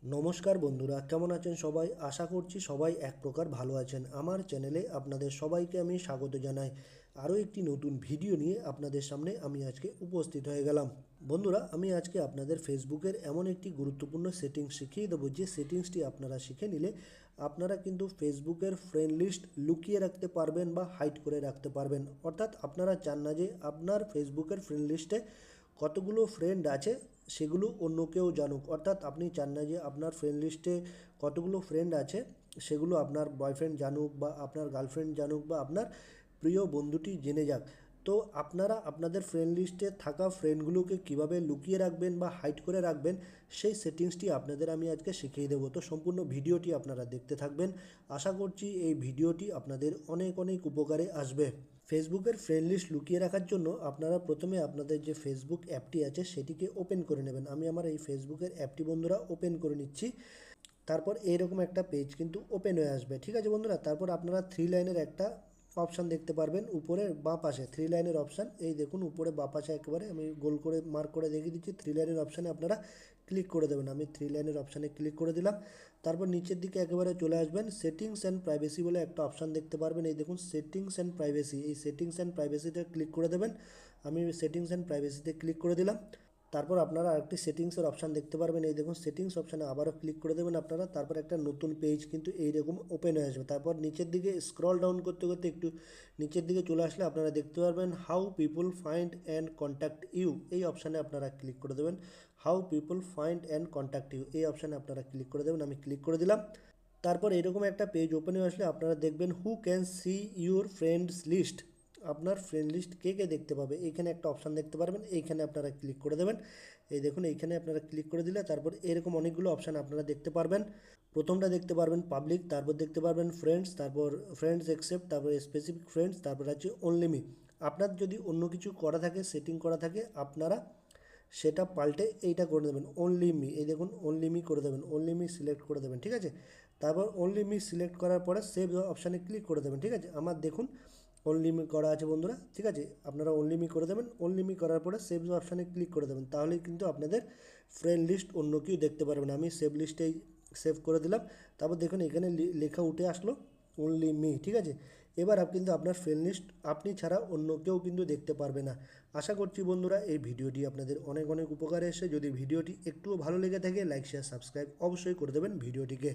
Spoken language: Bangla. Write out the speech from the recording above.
নমস্কার বন্ধুরা, কেমন আছেন সবাই? আশা করছি সবাই এক প্রকার ভালো আছেন। আমার চ্যানেলে আপনাদের সবাইকে আমি স্বাগত জানাই। আরও একটি নতুন ভিডিও নিয়ে আপনাদের সামনে আমি আজকে উপস্থিত হয়ে গেলাম। বন্ধুরা, আমি আজকে আপনাদের ফেসবুকের এমন একটি গুরুত্বপূর্ণ সেটিংস শিখিয়ে দেবো, যে সেটিংসটি আপনারা শিখে নিলে আপনারা কিন্তু ফেসবুকের ফ্রেন্ড লিস্ট লুকিয়ে রাখতে পারবেন বা হাইড করে রাখতে পারবেন। অর্থাৎ আপনারা চান না যে আপনার ফেসবুকের ফ্রেন্ড লিস্টে কতগুলো ফ্রেন্ড আছে সেগুলো অন্য কেউ জানুক। অর্থাৎ আপনি চান না যে আপনার ফ্রেন্ড লিস্টে কতগুলো ফ্রেন্ড আছে সেগুলো আপনার বয়ফ্রেন্ড জানুক বা আপনার গার্লফ্রেন্ড জানুক বা আপনার প্রিয় বন্ধুটি জেনে যাক। তো আপনারা আপনাদের ফ্রেন্ড লিস্টে থাকা ফ্রেন্ডগুলোকে কিভাবে লুকিয়ে রাখবেন বা হাইড করে রাখবেন, সেই সেটিংসটি আপনাদের আমি আজকে শিখিয়ে দেবো। তো সম্পূর্ণ ভিডিওটি আপনারা দেখতে থাকবেন। আশা করছি এই ভিডিওটি আপনাদের অনেক অনেক উপকারে আসবে। ফেসবুকের ফ্রেন্ড লিস্ট লুকিয়ে রাখার জন্য আপনারা প্রথমে আপনাদের যে ফেসবুক অ্যাপটি আছে সেটিকে ওপেন করে নেবেন। আমি আমার এই ফেসবুকের অ্যাপটি বন্ধুরা ওপেন করে নিচ্ছি। তারপর এইরকম একটা পেজ কিন্তু ওপেন হয়ে আসবে। ঠিক আছে বন্ধুরা, তারপর আপনারা থ্রি লাইনের একটা অপশান দেখতে পারবেন উপরের বাঁ পাশে। থ্রি লাইনের অপশান এই দেখুন উপরে বাঁ পাশে, একেবারে আমি গোল করে মার্ক করে দেখিয়ে দিচ্ছি। থ্রি লাইনের অপশানে আপনারা ক্লিক করে দেবেন। আমি থ্রি লাইনের অপশানে ক্লিক করে দিলাম। তারপর নিচের দিকে একেবারে চলে আসবেন, সেটিংস অ্যান্ড প্রাইভেসি বলে একটা অপশান দেখতে পারবেন। এই দেখুন সেটিংস অ্যান্ড প্রাইভেসি, এই সেটিংস অ্যান্ড প্রাইভেসিতে ক্লিক করে দেবেন। আমি সেটিংস অ্যান্ড প্রাইভেসিতে ক্লিক করে দিলাম। তারপর আপনারা আরেকটি সেটিংসের অপশান দেখতে পারবেন। এই দেখুন সেটিংস অপশানে আবারও ক্লিক করে দেবেন আপনারা। তারপর একটা নতুন পেজ কিন্তু এইরকম ওপেন হয়ে আসবে। তারপর নিচের দিকে স্ক্রল ডাউন করতে করতে একটু নিচের দিকে চলে আসলে আপনারা দেখতে পারবেন how people find and contact you, এই অপশানে আপনারা ক্লিক করে দেবেন। How people find and contact you, এই অপশানে আপনারা ক্লিক করে দেবেন। আমি ক্লিক করে দিলাম। তারপর এরকম একটা পেজ ওপেন হয়ে আসলে আপনারা দেখবেন who can see your friends list, আপনার ফ্রেন্ড লিস্ট কে কে দেখতে পাবে, এইখানে একটা অপশান দেখতে পারবেন। এইখানে আপনারা ক্লিক করে দেবেন। এই দেখুন এইখানে আপনারা ক্লিক করে দিলে তারপর এরকম অনেকগুলো অপশান আপনারা দেখতে পারবেন। প্রথমটা দেখতে পারবেন পাবলিক, তারপর দেখতে পারবেন ফ্রেন্ডস, তারপর ফ্রেন্ডস অ্যাকসেপ্ট, তারপর স্পেসিফিক ফ্রেন্ডস, তারপর আছে অনলি মি। আপনার যদি অন্য কিছু করা থাকে, সেটিং করা থাকে, আপনারা সেটা পাল্টে এইটা করে দেবেন অনলি মি। এই দেখুন অনলি মি করে দেবেন, অনলি মি সিলেক্ট করে দেবেন। ঠিক আছে, তারপর অনলি মি সিলেক্ট করার পরে সেভ অপশানে ক্লিক করে দেবেন। ঠিক আছে, আমার দেখুন অনলি মি করা আছে বন্ধুরা। ঠিক আছে, আপনারা অনলি মি করে দেবেন। অনলি মি করার পরে সেভ অপশানে ক্লিক করে দেবেন, তাহলেই কিন্তু আপনাদের ফ্রেন্ড লিস্ট অন্য কেউ দেখতে পারবেন। আমি সেভ লিস্টেই সেভ করে দিলাম। তারপর দেখুন এখানে লেখা উঠে আসলো অনলি মি। ঠিক আছে, এবার কিন্তু আপনার ফ্রেন্ড লিস্ট আপনি ছাড়া অন্য কেউ কিন্তু দেখতে পারবে না। আশা করছি বন্ধুরা এই ভিডিওটি আপনাদের অনেক অনেক উপকারে এসে। যদি ভিডিওটি একটুও ভালো লেগে থাকে, লাইক শেয়ার সাবস্ক্রাইব অবশ্যই করে দেবেন ভিডিওটিকে।